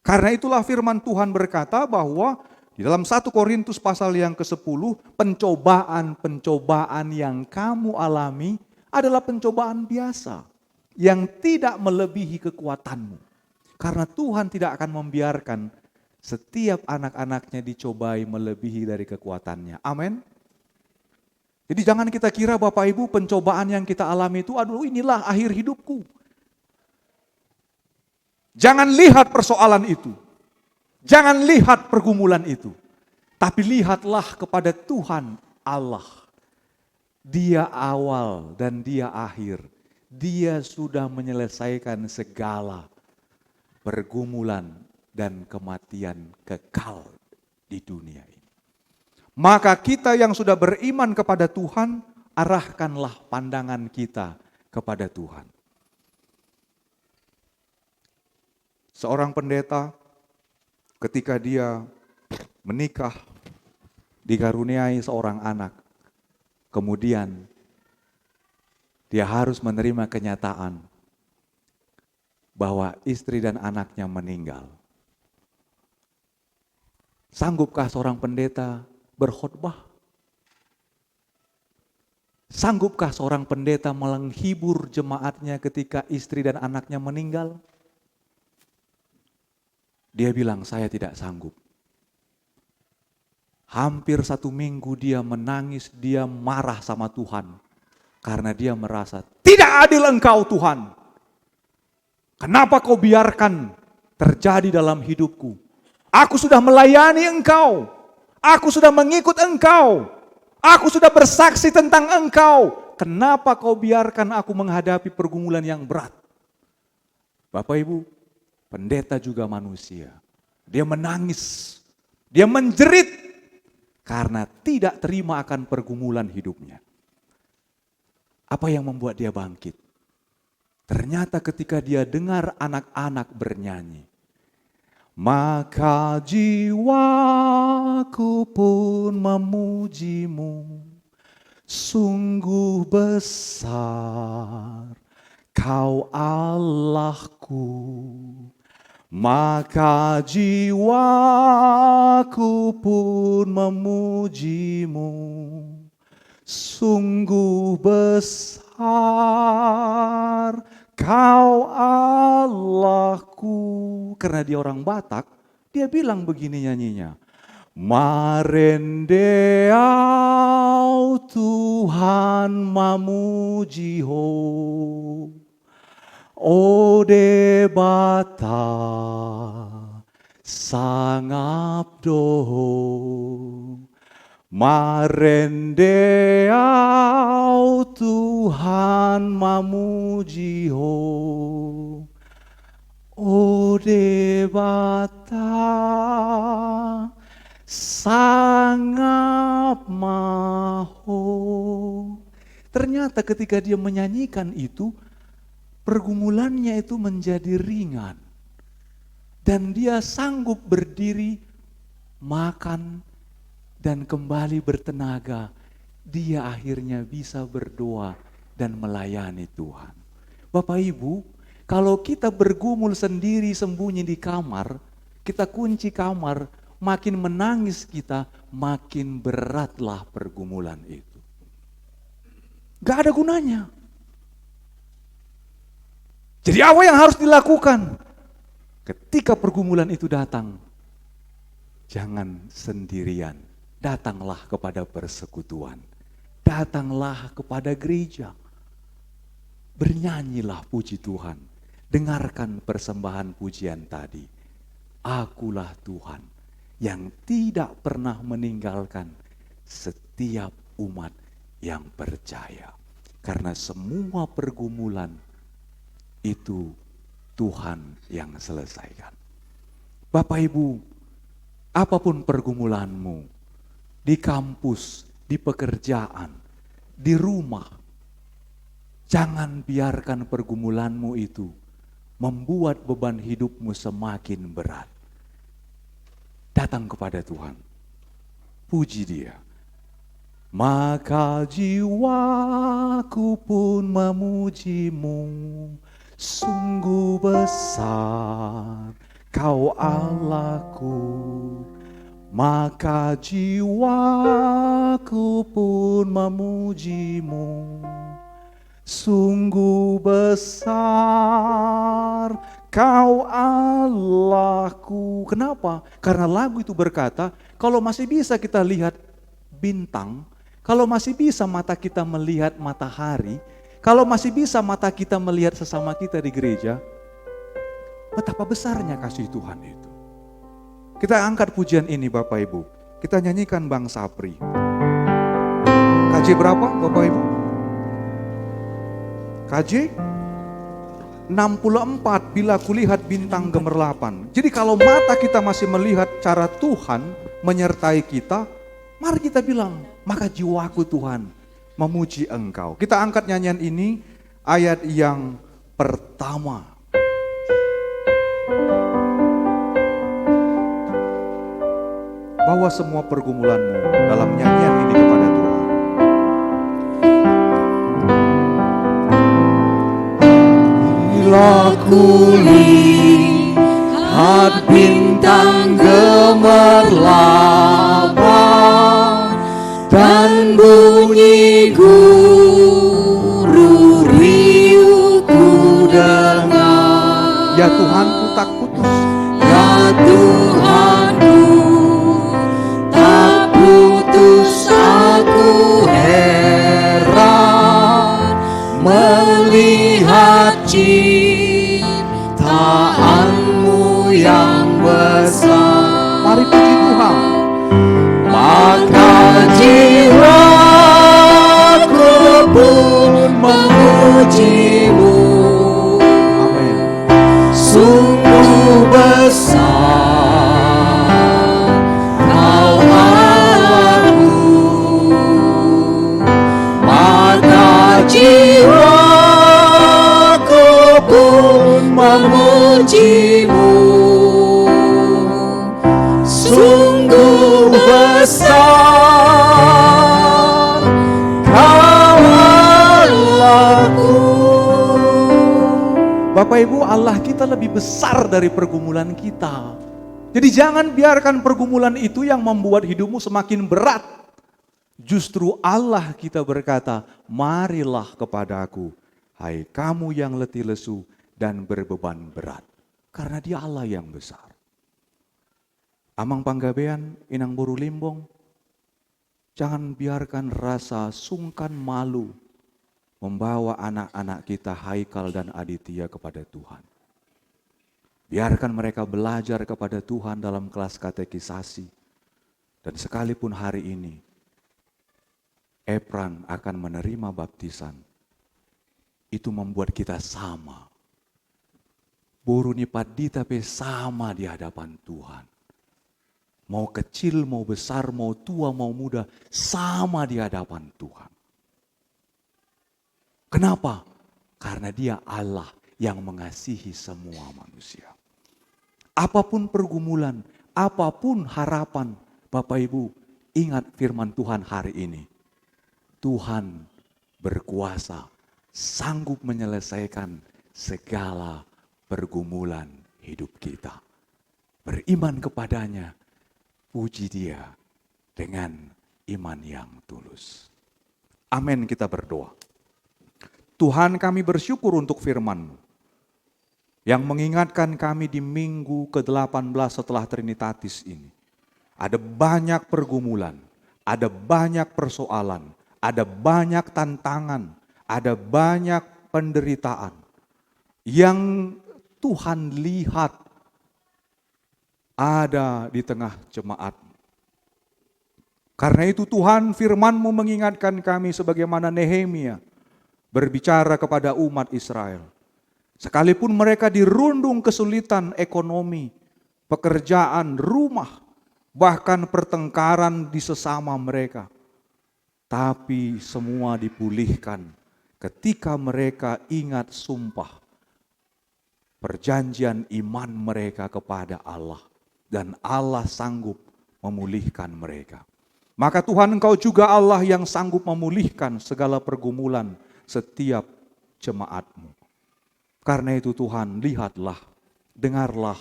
Karena itulah firman Tuhan berkata bahwa di dalam 1 Korintus pasal yang ke-10, pencobaan-pencobaan yang kamu alami adalah pencobaan biasa yang tidak melebihi kekuatanmu. Karena Tuhan tidak akan membiarkan setiap anak-anaknya dicobai melebihi dari kekuatannya. Amin. Jadi jangan kita kira Bapak Ibu pencobaan yang kita alami itu, aduh inilah akhir hidupku. Jangan lihat persoalan itu. Jangan lihat pergumulan itu. Tapi lihatlah kepada Tuhan Allah. Dia awal dan dia akhir. Dia sudah menyelesaikan segala pergumulan dan kematian kekal di dunia ini. Maka kita yang sudah beriman kepada Tuhan, arahkanlah pandangan kita kepada Tuhan. Seorang pendeta ketika dia menikah, dikaruniai seorang anak. Kemudian dia harus menerima kenyataan bahwa istri dan anaknya meninggal. Sanggupkah seorang pendeta berkhotbah? Sanggupkah seorang pendeta menghibur jemaatnya ketika istri dan anaknya meninggal? Dia bilang, saya tidak sanggup. Hampir 1 minggu dia menangis, dia marah sama Tuhan. Karena dia merasa, tidak adil Engkau Tuhan. Kenapa Kau biarkan terjadi dalam hidupku? Aku sudah melayani Engkau. Aku sudah mengikut Engkau. Aku sudah bersaksi tentang Engkau. Kenapa Kau biarkan aku menghadapi pergumulan yang berat? Bapak Ibu, pendeta juga manusia. Dia menangis. Dia menjerit. Karena tidak terima akan pergumulan hidupnya. Apa yang membuat dia bangkit? Ternyata ketika dia dengar anak-anak bernyanyi, maka jiwaku pun memujimu, sungguh besar Kau Allahku. Maka jiwaku pun memujimu, sungguh besar Kau Allahku. Karena dia orang Batak, dia bilang begini nyanyinya. Marendeau Tuhan mamujiho, ode bata sangap doho. Marendeau Tuhan mamujiho, ode bata sangap maho. Ternyata ketika dia menyanyikan itu, pergumulannya itu menjadi ringan. Dan dia sanggup berdiri, makan, dan kembali bertenaga. Dia akhirnya bisa berdoa dan melayani Tuhan. Bapak Ibu, kalau kita bergumul sendiri sembunyi di kamar, kita kunci kamar, makin menangis kita, makin beratlah pergumulan itu. Gak ada gunanya. Jadi apa yang harus dilakukan? Ketika pergumulan itu datang, jangan sendirian. Datanglah kepada persekutuan. Datanglah kepada gereja. Bernyanyilah puji Tuhan. Dengarkan persembahan pujian tadi. Akulah Tuhan yang tidak pernah meninggalkan setiap umat yang percaya. Karena semua pergumulan itu Tuhan yang selesaikan. Bapak Ibu, apapun pergumulanmu, di kampus, di pekerjaan, di rumah, jangan biarkan pergumulanmu itu membuat beban hidupmu semakin berat. Datang kepada Tuhan, puji Dia. Maka jiwaku pun memujimu, sungguh besar Kau Allahku. Maka jiwaku pun memujimu, sungguh besar Kau Allahku. Kenapa? Karena lagu itu berkata, kalau masih bisa kita lihat bintang, kalau masih bisa mata kita melihat matahari, kalau masih bisa mata kita melihat sesama kita di gereja, betapa besarnya kasih Tuhan itu. Kita angkat pujian ini Bapak Ibu. Kita nyanyikan Bang Sapri. KJ berapa Bapak Ibu? KJ 64, bila kulihat bintang gemerlapan. Jadi kalau mata kita masih melihat cara Tuhan menyertai kita, mari kita bilang, maka jiwaku Tuhan memuji Engkau. Kita angkat nyanyian ini, ayat yang pertama. Bawa semua pergumulanmu dalam nyanyian ini kepada Tuhan. Bila kulihat bintang gemerlapan dan bunyi guru riuh ku dengar. Ya Tuhanku tak putus, Ya Tuhanku tak putus, aku heran melihat ciptaanmu yang besar. mari puji Tuhan. Maka jiwaku pun memujimu. Amin. Sungguh besar Kau Allahku. Maka jiwaku pun memujimu. Sungguh besar Kau Allahku. Bapak Ibu, Allah kita lebih besar dari pergumulan kita. Jadi jangan biarkan pergumulan itu yang membuat hidupmu semakin berat. Justru Allah kita berkata, marilah kepadaku, hai kamu yang letih lesu dan berbeban berat. Karena dia Allah yang besar. Amang Panggabean, Inang Boru Limbong, jangan biarkan rasa sungkan malu membawa anak-anak kita Haikal dan Aditya kepada Tuhan. Biarkan mereka belajar kepada Tuhan dalam kelas katekisasi. Dan sekalipun hari ini Epran akan menerima baptisan, itu membuat kita sama. Boru nipat tapi sama di hadapan Tuhan. Mau kecil, mau besar, mau tua, mau muda, sama di hadapan Tuhan. Kenapa? Karena dia Allah yang mengasihi semua manusia. Apapun pergumulan, apapun harapan, Bapak Ibu, ingat firman Tuhan hari ini. Tuhan berkuasa, sanggup menyelesaikan segala pergumulan hidup kita. Beriman kepadanya, puji dia dengan iman yang tulus. Amin, kita berdoa. Tuhan, kami bersyukur untuk firman-Mu yang mengingatkan kami di minggu ke-18 setelah Trinitatis ini. Ada banyak pergumulan, ada banyak persoalan, ada banyak tantangan, ada banyak penderitaan yang Tuhan lihat ada di tengah jemaat. Karena itu Tuhan, firman-Mu mengingatkan kami sebagaimana Nehemia berbicara kepada umat Israel. Sekalipun mereka dirundung kesulitan ekonomi, pekerjaan, rumah, bahkan pertengkaran di sesama mereka. Tapi semua dipulihkan ketika mereka ingat sumpah, perjanjian iman mereka kepada Allah. Dan Allah sanggup memulihkan mereka. Maka Tuhan, Engkau juga Allah yang sanggup memulihkan segala pergumulan setiap jemaat-Mu. Karena itu Tuhan, lihatlah, dengarlah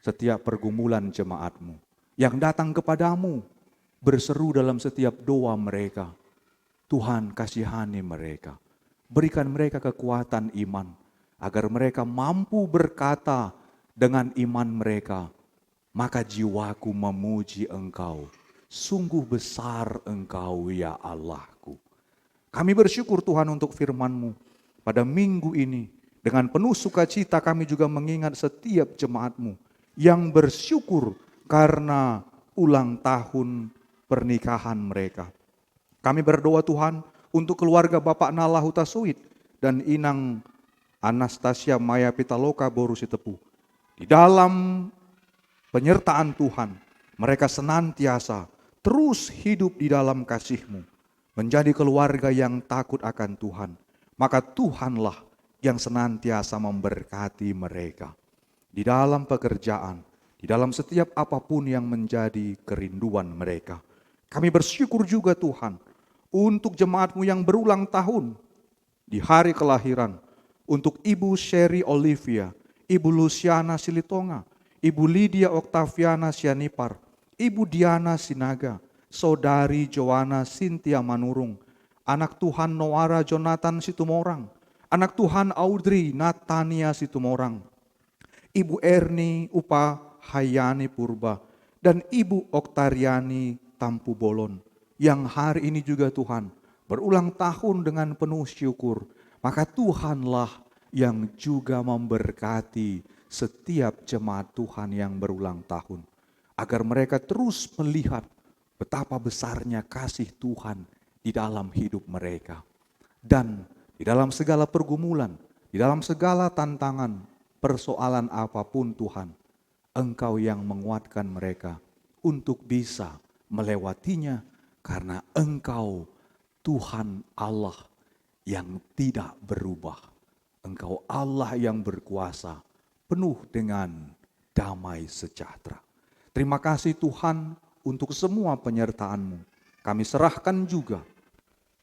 setiap pergumulan jemaat-Mu yang datang kepadamu, berseru dalam setiap doa mereka. Tuhan, kasihani mereka, berikan mereka kekuatan iman, agar mereka mampu berkata dengan iman mereka, maka jiwaku memuji Engkau, sungguh besar Engkau ya Allahku. Kami bersyukur Tuhan untuk firman-Mu pada minggu ini. Dengan penuh sukacita kami juga mengingat setiap jemaat-Mu yang bersyukur karena ulang tahun pernikahan mereka. Kami berdoa Tuhan untuk keluarga Bapak Nala Huta Suit dan Inang Anastasia Maya Pitaloka Boru Sitepu. Di dalam penyertaan Tuhan, mereka senantiasa terus hidup di dalam kasih-Mu, menjadi keluarga yang takut akan Tuhan. Maka Tuhanlah yang senantiasa memberkati mereka di dalam pekerjaan, di dalam setiap apapun yang menjadi kerinduan mereka. Kami bersyukur juga Tuhan untuk jemaat-Mu yang berulang tahun di hari kelahiran, untuk Ibu Sherry Olivia, Ibu Luciana Silitonga, Ibu Lydia Oktaviana Sianipar, Ibu Diana Sinaga, Saudari Joanna Cynthia Manurung, anak Tuhan Noara Jonathan Situmorang, anak Tuhan Audrey Natania Situmorang, Ibu Erni Upa Hayani Purba, dan Ibu Oktariani Tampu Bolon, yang hari ini juga Tuhan berulang tahun dengan penuh syukur. Maka Tuhanlah yang juga memberkati setiap jemaat Tuhan yang berulang tahun, agar mereka terus melihat betapa besarnya kasih Tuhan di dalam hidup mereka. Dan di dalam segala pergumulan, di dalam segala tantangan, persoalan apapun Tuhan, Engkau yang menguatkan mereka untuk bisa melewatinya, karena Engkau Tuhan Allah yang tidak berubah. Engkau Allah yang berkuasa, penuh dengan damai sejahtera. Terima kasih Tuhan untuk semua penyertaan-Mu. Kami serahkan juga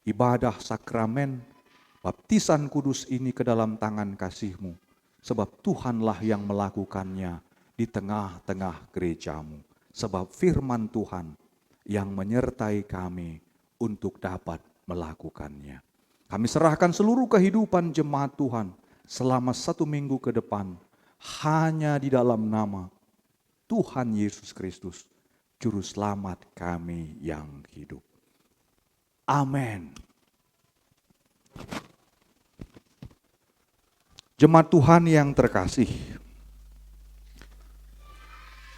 ibadah sakramen baptisan kudus ini ke dalam tangan kasih-Mu, sebab Tuhanlah yang melakukannya di tengah-tengah gereja-Mu. Sebab firman Tuhan yang menyertai kami untuk dapat melakukannya. Kami serahkan seluruh kehidupan jemaat Tuhan selama 1 minggu ke depan hanya di dalam nama Tuhan Yesus Kristus, Juru Selamat kami yang hidup. Amin. Jemaat Tuhan yang terkasih,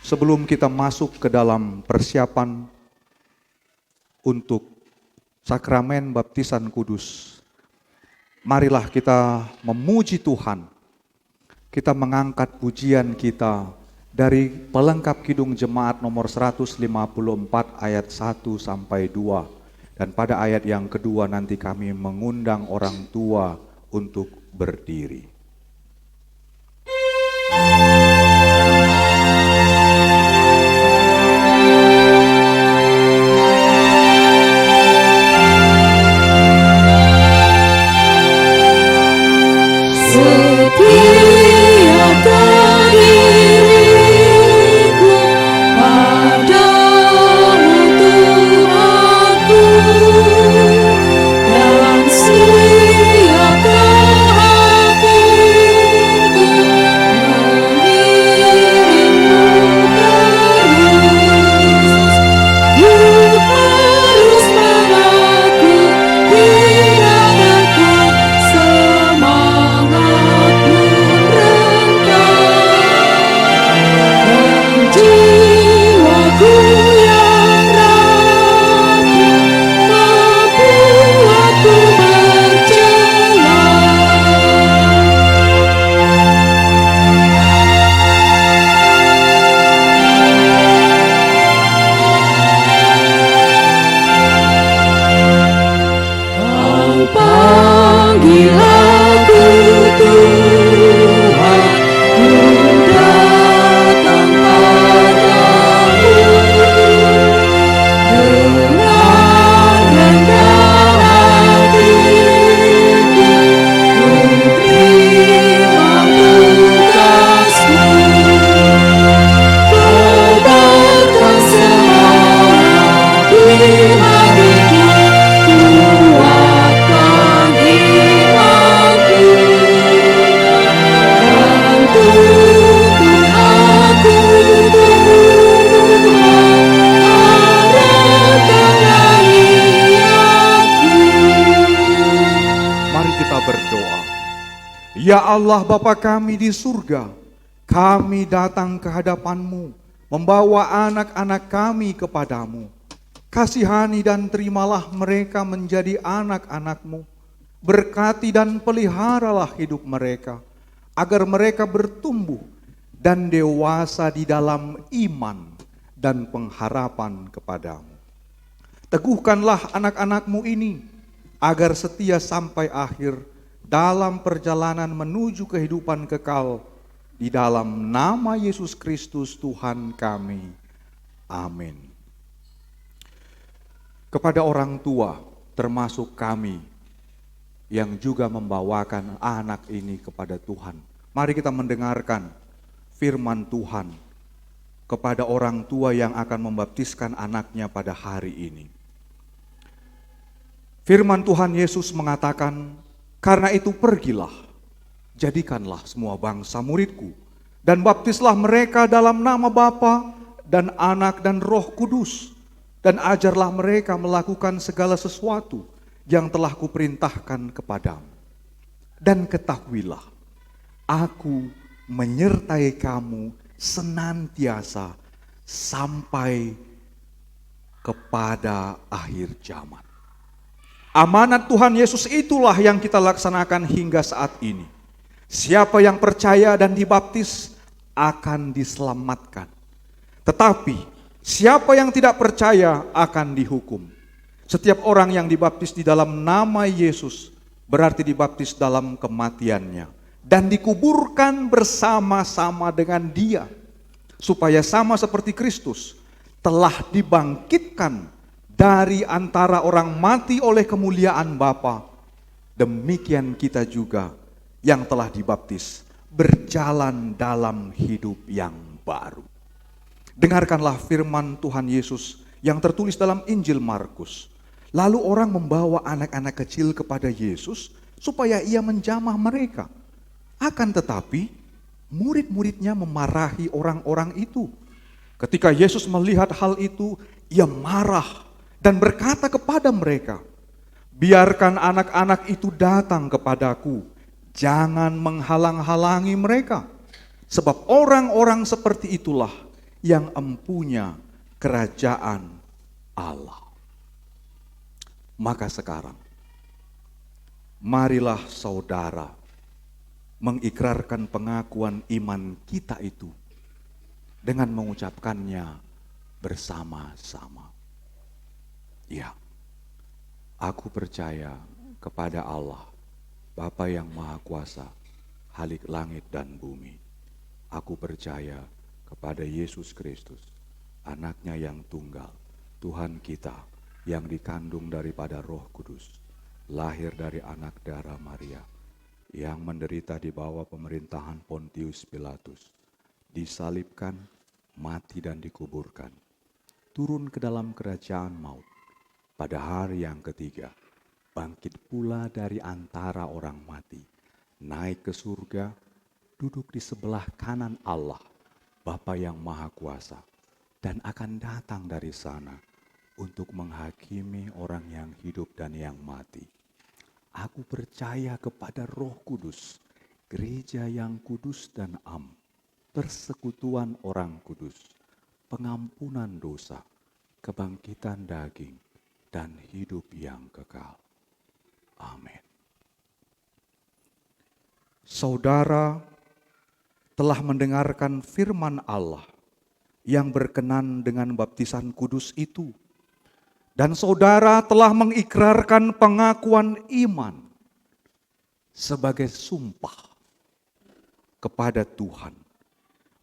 sebelum kita masuk ke dalam persiapan untuk sakramen baptisan kudus, marilah kita memuji Tuhan. Kita mengangkat pujian kita dari pelengkap kidung jemaat nomor 154 ayat 1 sampai 2. Dan pada ayat yang kedua nanti kami mengundang orang tua untuk berdiri. Setiakan diriku padamu Tuhanku, dan siapkan hatiku mengiringmu terus. Yuk harus mengaku kiradaku, semangat pun renggang, dan jiwaku yang rapuh membuatku berjalan. Kau panggil aku Tuhan, ku datang padamu dengan rendah hatiku, ku terima tugasmu. Kobarkan semangat di hatiku, kuatkan imanku, dan tuntun aku Tuhan, arahkan niatku. Mari kita berdoa. Ya Allah Bapa kami di surga, kami datang ke hadapan-Mu, membawa anak-anak kami kepadamu. Kasihani dan terimalah mereka menjadi anak-anak-Mu. Berkati dan peliharalah hidup mereka, agar mereka bertumbuh dan dewasa di dalam iman dan pengharapan kepadamu. Teguhkanlah anak-anak-Mu ini, agar setia sampai akhir dalam perjalanan menuju kehidupan kekal Di dalam nama Yesus Kristus Tuhan kami. Amin. Kepada orang tua, termasuk kami yang juga membawakan anak ini kepada Tuhan, mari kita mendengarkan firman Tuhan kepada orang tua yang akan membaptiskan anaknya pada hari ini. Firman Tuhan Yesus mengatakan, "Karena itu pergilah, jadikanlah semua bangsa muridku, dan baptislah mereka dalam nama Bapa dan Anak dan Roh Kudus, dan ajarlah mereka melakukan segala sesuatu yang telah kuperintahkan kepadamu. Dan ketahuilah, aku menyertai kamu senantiasa sampai kepada akhir zaman." Amanat Tuhan Yesus itulah yang kita laksanakan hingga saat ini. Siapa yang percaya dan dibaptis akan diselamatkan. Tetapi siapa yang tidak percaya akan dihukum. Setiap orang yang dibaptis di dalam nama Yesus berarti dibaptis dalam kematiannya dan dikuburkan bersama-sama dengan Dia, supaya sama seperti Kristus telah dibangkitkan dari antara orang mati oleh kemuliaan Bapa, demikian kita juga yang telah dibaptis berjalan dalam hidup yang baru. Dengarkanlah firman Tuhan Yesus yang tertulis dalam Injil Markus. Lalu orang membawa anak-anak kecil kepada Yesus supaya ia menjamah mereka. Akan tetapi murid-muridnya memarahi orang-orang itu. Ketika Yesus melihat hal itu, ia marah dan berkata kepada mereka, "Biarkan anak-anak itu datang kepadaku, jangan menghalang-halangi mereka, sebab orang-orang seperti itulah yang empunya kerajaan Allah." Maka sekarang, marilah saudara mengikrarkan pengakuan iman kita itu dengan mengucapkannya bersama-sama. Ya, aku percaya kepada Allah, Bapa yang Maha Kuasa, Khalik langit dan bumi. Aku percaya kepada Yesus Kristus, anaknya yang tunggal, Tuhan kita, yang dikandung daripada Roh Kudus, lahir dari anak darah Maria, yang menderita di bawah pemerintahan Pontius Pilatus, disalibkan, mati dan dikuburkan, turun ke dalam kerajaan maut, pada hari yang ketiga, bangkit pula dari antara orang mati, naik ke surga, duduk di sebelah kanan Allah, Bapa yang Maha Kuasa, dan akan datang dari sana untuk menghakimi orang yang hidup dan yang mati. Aku percaya kepada Roh Kudus, gereja yang kudus dan am, persekutuan orang kudus, pengampunan dosa, kebangkitan daging, dan hidup yang kekal. Amin. Saudara telah mendengarkan firman Allah yang berkenan dengan baptisan kudus itu. Dan saudara telah mengikrarkan pengakuan iman sebagai sumpah kepada Tuhan.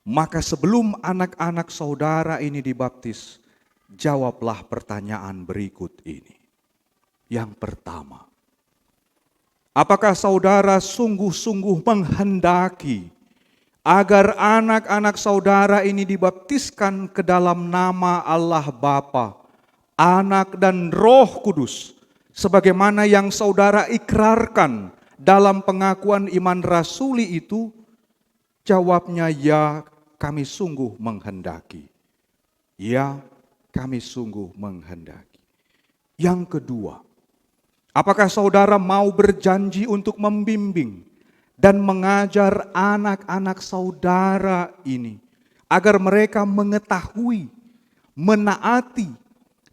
Maka sebelum anak-anak saudara ini dibaptis, jawablah pertanyaan berikut ini. Yang pertama, apakah saudara sungguh-sungguh menghendaki agar anak-anak saudara ini dibaptiskan ke dalam nama Allah Bapa, Anak dan Roh Kudus, sebagaimana yang saudara ikrarkan dalam pengakuan iman rasuli itu? Jawabnya, ya, kami sungguh menghendaki. Ya, kami sungguh menghendaki. Yang kedua, apakah saudara mau berjanji untuk membimbing dan mengajar anak-anak saudara ini agar mereka mengetahui, menaati,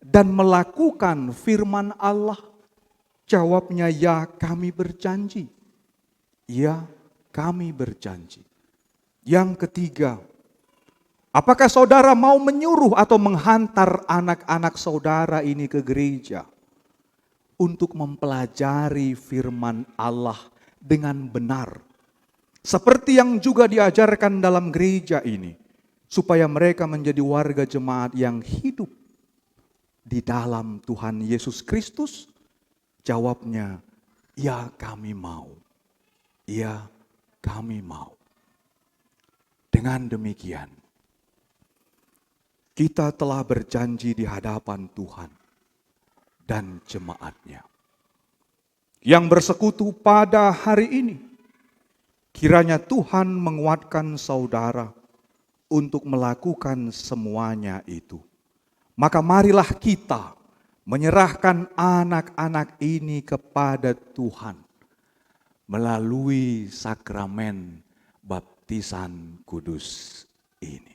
dan melakukan firman Allah? Jawabnya, ya, kami berjanji. Ya, kami berjanji. Yang ketiga, apakah saudara mau menyuruh atau menghantar anak-anak saudara ini ke gereja untuk mempelajari firman Allah dengan benar Seperti yang juga diajarkan dalam gereja ini, supaya mereka menjadi warga jemaat yang hidup di dalam Tuhan Yesus Kristus. Jawabnya, ya kami mau. Ya kami mau. Dengan demikian, kita telah berjanji di hadapan Tuhan dan jemaatnya yang bersekutu pada hari ini. Kiranya Tuhan menguatkan saudara untuk melakukan semuanya itu. Maka marilah kita menyerahkan anak-anak ini kepada Tuhan melalui sakramen baptisan kudus ini.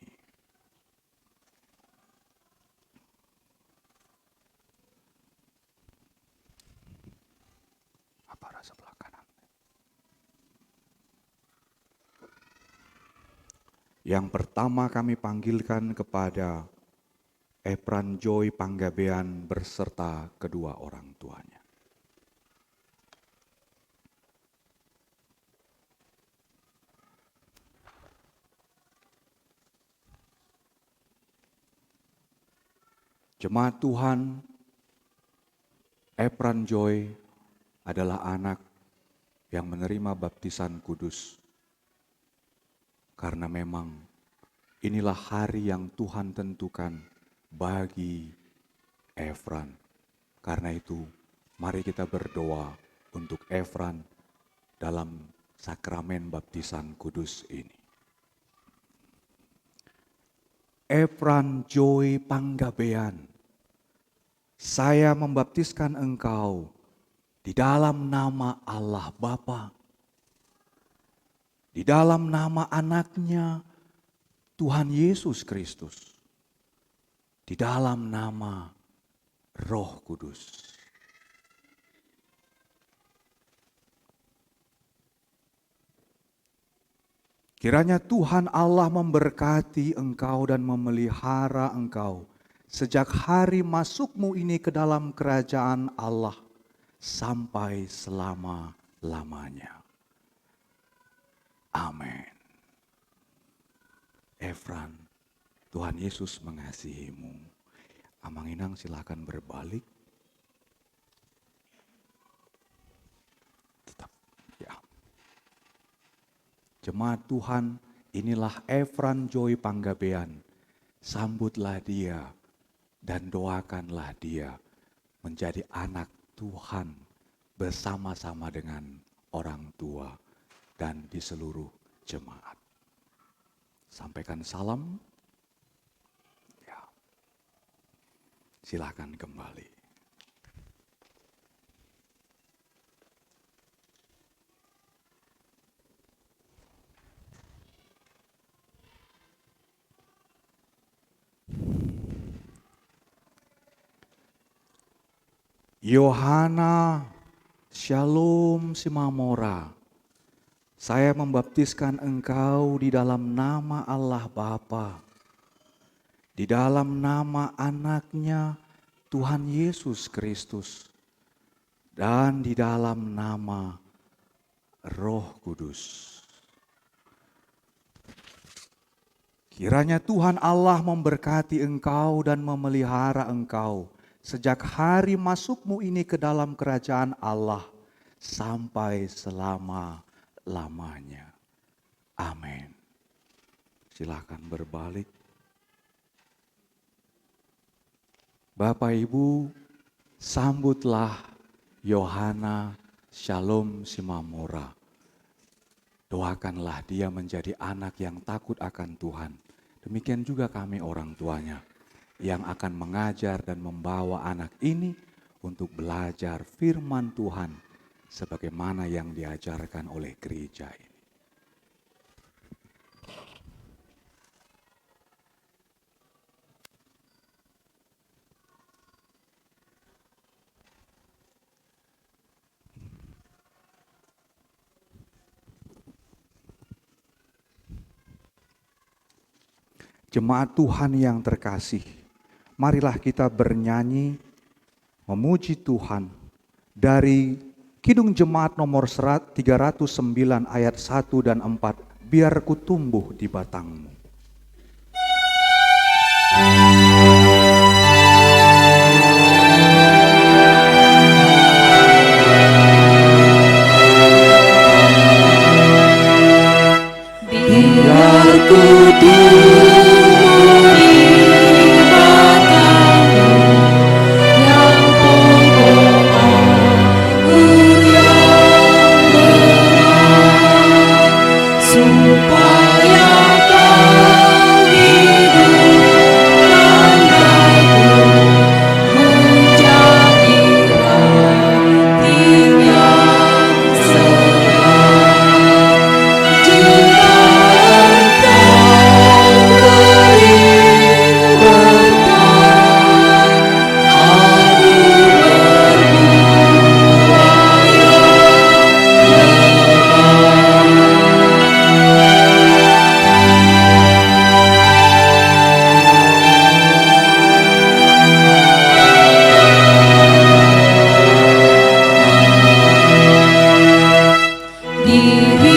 Apa sebelah kanan? Yang pertama kami panggilkan kepada Efran Joy Panggabean berserta kedua orang tuanya. Jemaat Tuhan, Efran Joy adalah anak yang menerima baptisan kudus. Karena memang inilah hari yang Tuhan tentukan bagi Efran. Karena itu, mari kita berdoa untuk Efran dalam sakramen baptisan kudus ini. Efran Joy Panggabean, saya membaptiskan engkau di dalam nama Allah Bapa, di dalam nama anaknya Tuhan Yesus Kristus, di dalam nama Roh Kudus. Kiranya Tuhan Allah memberkati engkau dan memelihara engkau sejak hari masukmu ini ke dalam kerajaan Allah sampai selama-lamanya. Amin. Efran, Tuhan Yesus mengasihimu. Amang Inang silakan berbalik. Tetap, ya. Jemaat Tuhan, inilah Efran Joy Panggabean. Sambutlah dia dan doakanlah dia menjadi anak Tuhan bersama-sama dengan orang tua dan di seluruh jemaat. Sampaikan salam. Ya. Silakan kembali. Yohana Shalom Simamora, saya membaptiskan engkau di dalam nama Allah Bapa, di dalam nama anaknya Tuhan Yesus Kristus, dan di dalam nama Roh Kudus. Kiranya Tuhan Allah memberkati engkau dan memelihara engkau sejak hari masukmu ini ke dalam kerajaan Allah sampai selama-lamanya. Amin. Silakan berbalik. Bapak Ibu, sambutlah Yohana Shalom Simamora. Doakanlah dia menjadi anak yang takut akan Tuhan. Demikian juga kami orang tuanya yang akan mengajar dan membawa anak ini untuk belajar firman Tuhan sebagaimana yang diajarkan oleh gereja ini. Jemaat Tuhan yang terkasih, marilah kita bernyanyi, memuji Tuhan dari Kidung Jemaat nomor 309 ayat 1 dan 4. Biar ku tumbuh di batangmu. Biar ku tumbuh di batangmu, yang pokok anggur yang berat, supaya kau hidup tandaku menjadi ranting yang segar. Jika engkau kering bertan, aku berbuah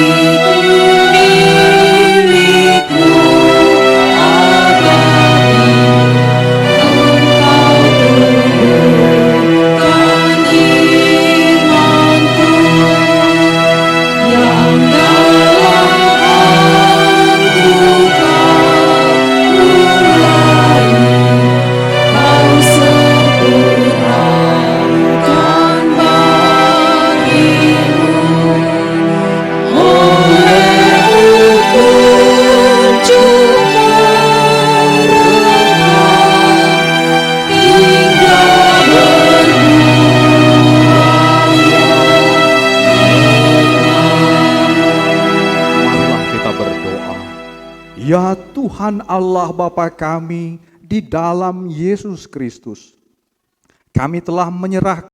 diriku milikmu abadi, engkau tumbuhkan imanku yang dalam aku kau mulai, kau sempurnakan bagimu. Olehmu kunjung merengah hingga berbuah Marilah kita berdoa. Ya Tuhan Allah Bapa kami di dalam Yesus Kristus, kami telah menyerahkan